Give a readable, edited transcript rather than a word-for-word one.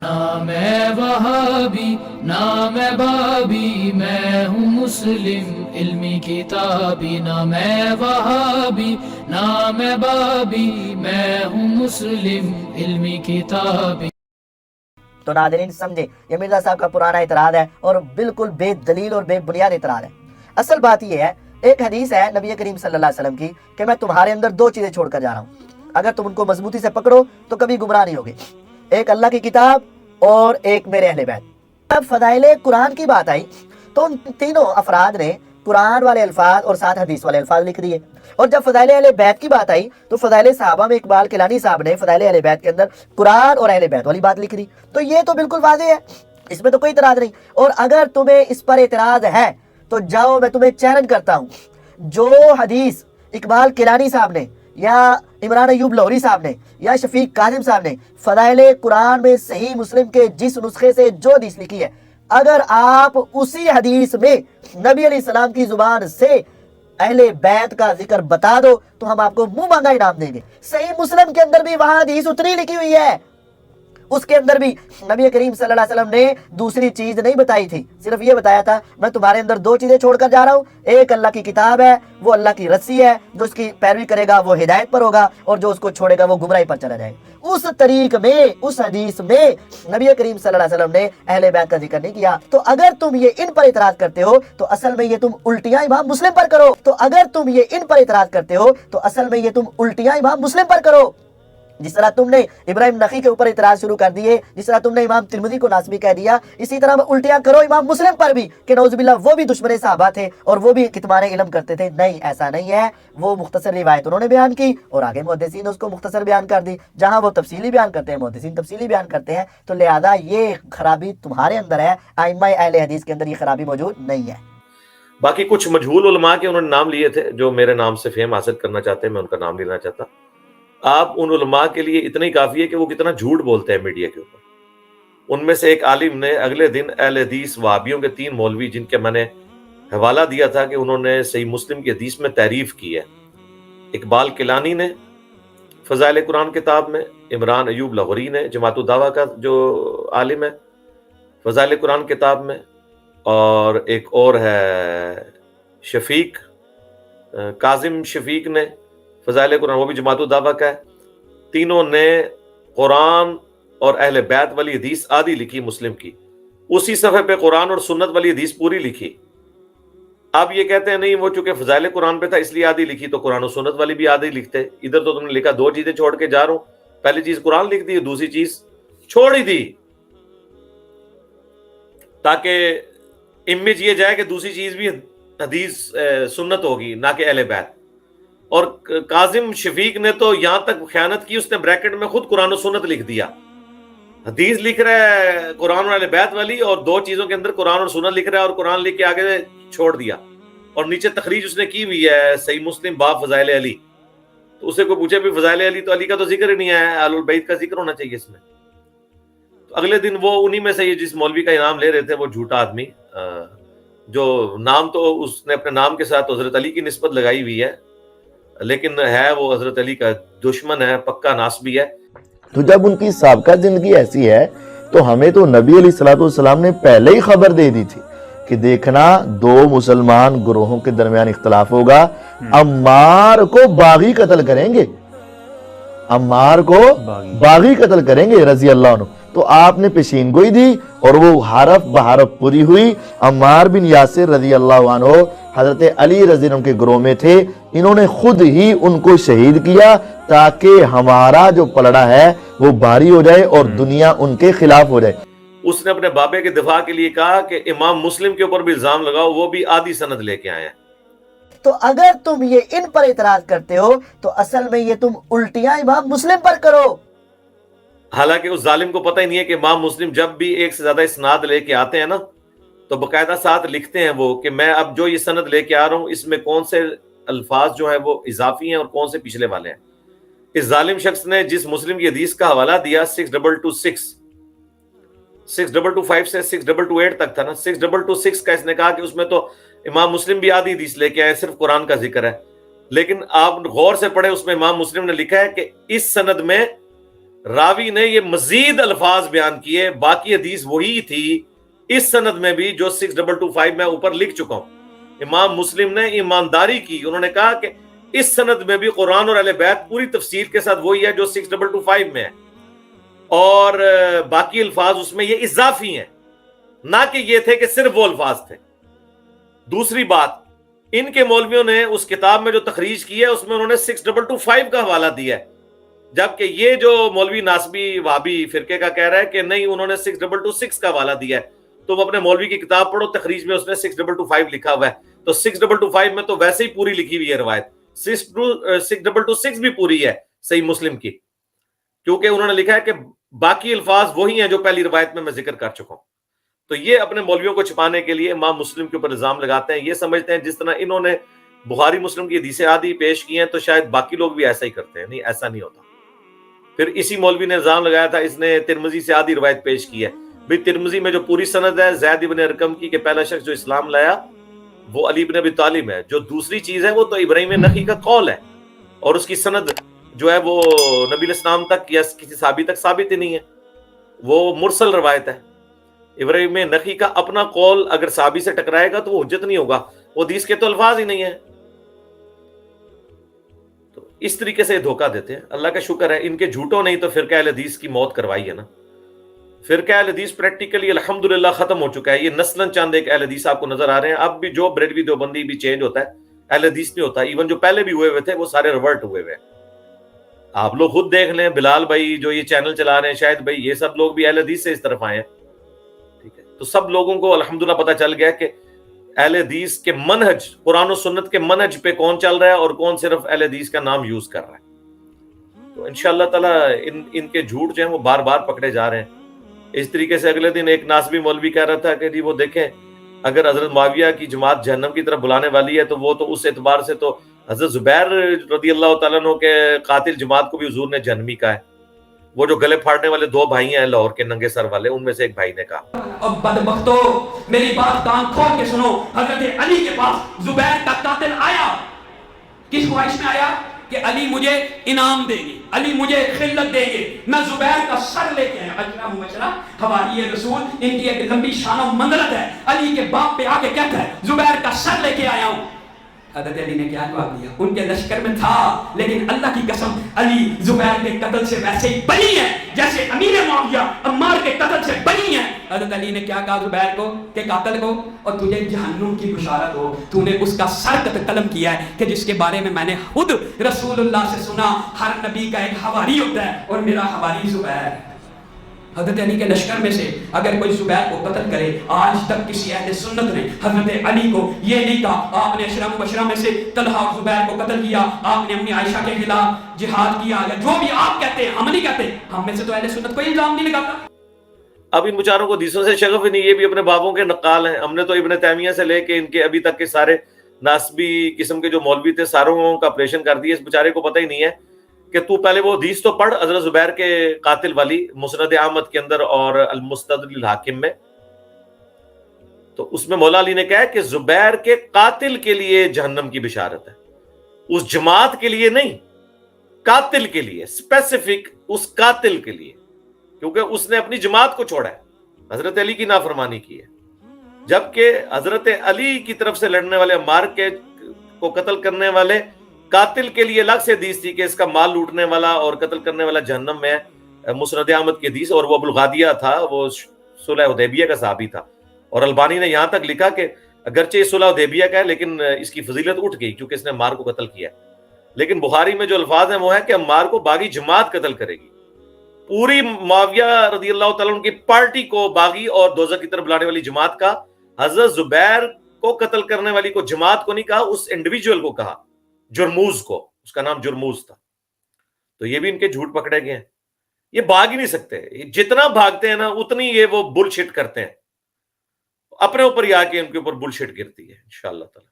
نہ میں وہابی نہ میں بابی، میں ہوں مسلم علمی کتابی، نہ میں وہابی نہ میں بابی، میں ہوں مسلم علمی کتابی۔ تو ناظرین سمجھے، یہ مرزا صاحب کا پرانا اعتراض ہے اور بالکل بے دلیل اور بے بنیاد اعتراض ہے۔ اصل بات یہ ہے، ایک حدیث ہے نبی کریم صلی اللہ علیہ وسلم کی کہ میں تمہارے اندر دو چیزیں چھوڑ کر جا رہا ہوں، اگر تم ان کو مضبوطی سے پکڑو تو کبھی گمراہ نہیں ہوگے، ایک اللہ کی کتاب اور ایک میرے اہل بیت۔ اب فضائل قرآن کی بات آئی تو ان تینوں افراد نے قرآن والے الفاظ اور ساتھ حدیث والے الفاظ لکھ دیے، اور جب فضائل اہل بیت کی بات آئی تو فضائل صحابہ میں اقبال کیلانی صاحب نے فضائل اہل بیت کے اندر قرآن اور اہل بیت والی بات لکھ دی۔ تو یہ تو بالکل واضح ہے، اس میں تو کوئی اعتراض نہیں، اور اگر تمہیں اس پر اعتراض ہے تو جاؤ، میں تمہیں چیلنج کرتا ہوں، جو حدیث اقبال کیلانی صاحب نے یا عمران ایوب لاہوری صاحب نے یا شفیق کاظم صاحب نے فضائل قرآن میں صحیح مسلم کے جس نسخے سے جو حدیث لکھی ہے، اگر آپ اسی حدیث میں نبی علیہ السلام کی زبان سے اہل بیت کا ذکر بتا دو تو ہم آپ کو منہ مانگا انعام دیں گے۔ صحیح مسلم کے اندر بھی وہاں حدیث اتنی لکھی ہوئی ہے، اس کے اندر بھی نبی کریم صلی اللہ علیہ وسلم نے دوسری چیز نہیں بتائی تھی، صرف یہ بتایا تھا میں تمہارے اندر دو چیزیں چھوڑ کر جا رہا ہوں، ایک اللہ کی کتاب ہے، وہ اللہ کی رسی ہے، جو اس کی پیروی کرے گا وہ ہدایت پر ہوگا، اور جو اس کو چھوڑے گا وہ گمراہی پر چلا جائے گا۔ اس طریق میں، اس حدیث میں نبی کریم صلی اللہ علیہ وسلم نے اہل بیت کا ذکر نہیں کیا۔ تو اگر تم یہ ان پر اعتراض کرتے ہو تو اصل میں یہ تم الٹیاں امام مسلم پر کرو، تو اگر تم یہ ان پر اعتراض کرتے ہو تو اصل میں یہ تم الٹیاں امام مسلم پر کرو۔ جس طرح تم نے ابراہیم نخعی کے اوپر اعتراض شروع کر دیے، جس طرح تم نے امام ترمذی کو ناسبی کہہ دیا، اسی طرح الٹیاں کرو امام مسلم پر بھی کہ نعوذ باللہ وہ بھی دشمن صحابہ تھے اور وہ بھی کتمان علم کرتے تھے۔ نہیں، ایسا نہیں ہے، وہ مختصر روایت انہوں نے بیان کی اور آگے محدثین نے اس کو مختصر بیان کر دی، جہاں وہ تفصیلی بیان کرتے ہیں محدثین تفصیلی بیان کرتے ہیں، تو لہذا یہ خرابی تمہارے اندر ہے، ائمہ اہل حدیث کے اندر یہ خرابی موجود نہیں ہے۔ باقی کچھ مجہول علماء کے انہوں نے نام لیے تھے جو میرے نام سے فیم حاصل کرنا چاہتے ہیں، میں ان کا نام لینا چاہتا۔ آپ ان علماء کے لیے اتنا ہی کافی ہے کہ وہ کتنا جھوٹ بولتے ہیں میڈیا کے اوپر۔ ان میں سے ایک عالم نے اگلے دن اہل حدیث وہابیوں کے 3 مولوی جن کے میں نے حوالہ دیا تھا کہ انہوں نے صحیح مسلم کی حدیث میں تعریف کی ہے، اقبال کیلانی نے فضائل قرآن کتاب میں، عمران ایوب لاہوری نے جماعت الدعوہ کا جو عالم ہے فضائل قرآن کتاب میں، اور ایک اور ہے شفیق کاظم شفیق نے فضائل قرآن، وہ بھی جماعت الدعوہ کا ہے۔ تینوں نے قرآن اور اہل بیت والی حدیث آدھی لکھی مسلم کی، اسی صفحے پہ قرآن اور سنت والی حدیث پوری لکھی۔ اب یہ کہتے ہیں نہیں وہ چونکہ فضائل قرآن پہ تھا اس لیے آدھی لکھی، تو قرآن و سنت والی بھی آدھی لکھتے۔ ادھر تو تم نے لکھا 2 چیزیں چھوڑ کے جا رہا ہوں، پہلی چیز قرآن لکھ دی، دوسری چیز چھوڑ ہی دی، تاکہ امیج یہ جائے کہ دوسری چیز بھی حدیث سنت ہوگی نہ کہ اہل بیت۔ اور کاظم شفیق نے تو یہاں تک خیانت کی، اس نے بریکٹ میں خود قرآن و سنت لکھ دیا، حدیث لکھ رہا ہے قرآن اور اہل بیت والی، اور 2 چیزوں کے اندر قرآن اور سنت لکھ رہا ہے، اور قرآن لکھ کے آگے چھوڑ دیا، اور نیچے تخریج اس نے کی ہوئی ہے صحیح مسلم باب فضائل علی۔ تو اسے کوئی پوچھے بھی فضائل علی تو علی کا تو ذکر ہی نہیں ہے، اہل البیت کا ذکر ہونا چاہیے اس میں۔ تو اگلے دن وہ انہی میں سے یہ جس مولوی کا انعام لے رہے تھے، وہ جھوٹا آدمی جو نام تو اس نے اپنے نام کے ساتھ حضرت علی کی نسبت لگائی ہوئی ہے، لیکن ہے وہ حضرت علی کا دشمن ہے، پکا ناسبی ہے۔ تو جب ان کی سابقہ زندگی ایسی ہے تو ہمیں تو نبی علیہ السلام نے پہلے ہی خبر دے دی تھی کہ دیکھنا 2 مسلمان گروہوں کے درمیان اختلاف ہوگا، عمار کو باغی قتل کریں گے، عمار کو باغی قتل کریں گے رضی اللہ عنہ۔ تو آپ نے پیشین گوئی دی اور وہ حرف بحرف پوری ہوئی۔ عمار بن یاسر رضی اللہ عنہ حضرت علی رضی اللہ عنہ کے گروہ میں تھے، انہوں نے خود ہی ان کو شہید کیا تاکہ ہمارا جو پلڑا ہے وہ بھاری ہو جائے اور دنیا ان کے خلاف ہو جائے۔ اس نے اپنے بابے کے دفاع کے لیے کہا کہ امام مسلم کے اوپر بھی الزام لگاؤ، وہ بھی آدھی سند لے کے آئے ہیں۔ تو اگر تم یہ ان پر اعتراض کرتے ہو تو اصل میں یہ تم الٹیاں امام مسلم پر کرو۔ حالانکہ اس ظالم کو پتہ ہی نہیں ہے کہ امام مسلم جب بھی ایک سے زیادہ اسناد لے کے آتے ہیں نا تو باقاعدہ ساتھ لکھتے ہیں وہ کہ میں اب جو یہ سند لے کے آ رہا ہوں اس میں کون سے الفاظ جو ہیں وہ اضافی ہیں اور کون سے پچھلے والے ہیں۔ اس ظالم شخص نے جس مسلم کی حدیث کا حوالہ دیا 6226 6225 سے 6228 تک تھا نا، 6226 کا اس نے کہا کہ اس میں تو امام مسلم بھی آدھی حدیث لے کے آئے، صرف قرآن کا ذکر ہے، لیکن آپ غور سے پڑھیں اس میں امام مسلم نے لکھا ہے کہ اس سند میں راوی نے یہ مزید الفاظ بیان کیے، باقی حدیث وہی تھی اس سند میں بھی جو 6225 میں اوپر لکھ چکا ہوں۔ امام مسلم نے ایمانداری کی، انہوں نے کہا کہ اس سند میں بھی قرآن اور اہل بیت پوری تفسیر کے ساتھ وہی ہے جو 6225 میں ہے، اور باقی الفاظ اس میں یہ اضافی ہیں، نہ کہ یہ تھے کہ صرف وہ الفاظ تھے۔ دوسری بات، ان کے مولویوں نے اس کتاب میں جو تخریج کی ہے اس میں انہوں نے 6225 کا حوالہ دیا ہے، جبکہ یہ جو مولوی ناسبی وہابی فرقے کا کہہ رہا ہے کہ نہیں، انہوں نے 6226 کا حوالہ دیا ہے۔ تم اپنے مولوی کی کتاب پڑھو، تخریج میں اس نے 6225 لکھا ہوا ہے، تو 6225 میں تو ویسے ہی پوری لکھی ہوئی ہے روایت، 6226 بھی پوری ہے صحیح مسلم کی، کیونکہ انہوں نے لکھا ہے کہ باقی الفاظ وہی ہیں جو پہلی روایت میں ذکر کر چکا ہوں۔ تو یہ اپنے مولویوں کو چھپانے کے لیے امام مسلم کے اوپر الزام لگاتے ہیں، یہ سمجھتے ہیں جس طرح انہوں نے بخاری مسلم کی حدیث عادی پیش کی ہیں تو شاید باقی لوگ بھی ایسا ہی کرتے ہیں۔ نہیں، ایسا نہیں ہوتا۔ پھر اسی مولوی نے الزام لگایا تھا، اس نے ترمذی سے آدھی روایت پیش کی ہے۔ بھئی ترمذی میں جو پوری سند ہے زید ابن ارقم کی کہ پہلا شخص جو اسلام لایا وہ علی بن ابی طالب ہے، جو دوسری چیز ہے وہ تو ابراہیم نخعی کا قول ہے، اور اس کی سند جو ہے وہ نبی علیہ السلام تک یا کسی صحابی تک ثابت ہی نہیں ہے، وہ مرسل روایت ہے۔ ابراہیم نخعی کا اپنا قول اگر صحابی سے ٹکرائے گا تو وہ حجت نہیں ہوگا، وہ حدیث کے تو الفاظ ہی نہیں ہیں۔ تو اس طریقے سے دھوکہ دیتے ہیں۔ اللہ کا شکر ہے ان کے جھوٹوں نہیں تو فرقہ اہل حدیث کی موت کروائی ہے نا۔ فرقہ اہل حدیث پریکٹیکلی الحمدللہ ختم ہو چکا ہے، یہ نسلاً چاند ایک اہل حدیث آپ کو نظر آ رہے ہیں۔ اب بھی جو بریلوی دیوبندی بھی چینج ہوتا ہے، اہل حدیث نہیں ہوتا، ایون جو پہلے بھی ہوئے تھے وہ سارے ریورٹ ہوئے ہیں۔ آپ لوگ خود دیکھ لیں، بلال بھائی جو یہ چینل چلا رہے ہیں، شاید بھائی، یہ سب لوگ بھی اہل حدیث سے اس طرف آئے ہیں، ٹھیک ہے؟ تو سب لوگوں کو الحمدللہ پتہ چل گیا کہ اہل حدیث کے منہج، قرآن و سنت کے منہج پہ کون چل رہا ہے اور کون صرف اہل حدیث کا نام یوز کر رہا ہے۔ تو انشاءاللہ تعالیٰ ان کے جھوٹ جو ہیں وہ بار بار پکڑے جا رہے ہیں۔ اس طریقے سے اگلے دن ایک ناسبی مولوی کہہ رہا تھا کہ جی وہ دیکھیں، اگر حضرت معاویہ کی جماعت جہنم کی طرف بلانے والی ہے تو وہ تو اس اعتبار سے تو حضرت زبیر رضی اللہ تعالیٰ عنہ کے قاتل جماعت کو بھی حضور نے جہنمی کہا ہے۔ وہ جو گلے پھاڑنے والے دو بھائی ہیں لاہور کے ننگے سر والے، ان میں سے ایک بھائی نے کہا، اب بدبختو میری بات کان کھول کے سنو، حضرت علی کے پاس زبیر کا قاتل آیا، کس خواہش میں آیا کہ علی مجھے انعام دیں گے، علی مجھے خلت دیں گے، میں زبیر کا سر لے کے آیا۔ اجرا مبشرہ حوالی رسول، ان کی ایک لمبی شان و منزلت ہے۔ علی کے باپ پہ آ کے کہتا ہے زبیر کا سر لے کے آیا ہوں۔ حضرت علی نے کیا جواب دیا؟ ان کے لشکر میں تھا، لیکن اللہ کی قسم علی زبیر کے قتل سے ویسے ہی بری ہے جیسے امیر معاویہ عمار کے قتل سے بری ہے۔ حضرت علی نے کیا کہا زبیر کو کہ قاتل کو، اور تجھے جہنم کی بشارت ہو، تو نے اس کا سر قلم کیا ہے کہ جس کے بارے میں نے خود رسول اللہ سے سنا، ہر نبی کا ایک حواری ہوتا ہے اور میرا حواری زبیر ہے۔ حضرت علی کے لشکر میں سے اگر کوئی زبیر کو قتل کرے، آج تک کسی اہل سنت نے حضرت علی کو یہ نہیں کہا آپ نے عشرہ مبشرہ میں سے طلحہ اور زبیر کو قتل کیا، آپ نے اپنی عائشہ کے خلاف جہاد کیا، یا جو بھی آپ کہتے ہیں ہم نہیں کہتے۔ ہم میں سے تو اہل سنت کوئی الزام نہیں لگاتا۔ اب ان بیچاروں کو حدیثوں سے شغف ہی نہیں، یہ بھی اپنے بابوں کے نقال ہیں۔ ہم نے تو ابن تیمیہ سے لے کے ان کے ابھی تک کے سارے ناسبی قسم کے جو مولوی تھے ساروں کا آپریشن کر دیا، اس بیچارے کو پتہ ہی نہیں ہے کہ تو پہلے وہ حدیث تو پڑھ حضرت زبیر کے قاتل والی مسند احمد کے اندر اور المستدرک الحاکم میں، تو اس میں مولا علی نے کہا کہ زبیر کے قاتل کے لیے جہنم کی بشارت ہے، اس جماعت کے لیے نہیں، قاتل کے لیے، اسپیسیفک اس قاتل کے لیے، کیونکہ اس نے اپنی جماعت کو چھوڑا ہے، حضرت علی کی نافرمانی کی ہے، جبکہ حضرت علی کی طرف سے لڑنے والے عمار کو قتل کرنے والے قاتل کے لیے الگ سے حدیث تھی کہ اس کا مال لوٹنے والا اور قتل کرنے والا جہنم میں ہے، مسند احمد کی حدیث، اور وہ ابو الغادیہ تھا، وہ صلح حدیبیہ کا صحابی تھا، اور البانی نے یہاں تک لکھا کہ اگرچہ یہ صلح حدیبیہ کا ہے لیکن اس کی فضیلت اٹھ گئی کیونکہ اس نے عمار کو قتل کیا، لیکن بخاری میں جو الفاظ ہیں وہ ہے کہ عمار کو باغی جماعت قتل کرے گی، پوری معاویہ رضی اللہ تعالیٰ عنہ کی پارٹی کو باغی اور دوزخ کی طرف بلانے والی جماعت کا، حضرت زبیر کو قتل کرنے والی کو جماعت کو نہیں کہا، اس انڈیویجول کو کہا، جرموز کو، اس کا نام جرموز تھا۔ تو یہ بھی ان کے جھوٹ پکڑے گئے ہیں، یہ بھاگ ہی نہیں سکتے، جتنا بھاگتے ہیں نا اتنی یہ وہ بل شٹ کرتے ہیں، اپنے اوپر ہی آ کے ان کے اوپر بل شٹ گرتی ہے انشاءاللہ تعالی۔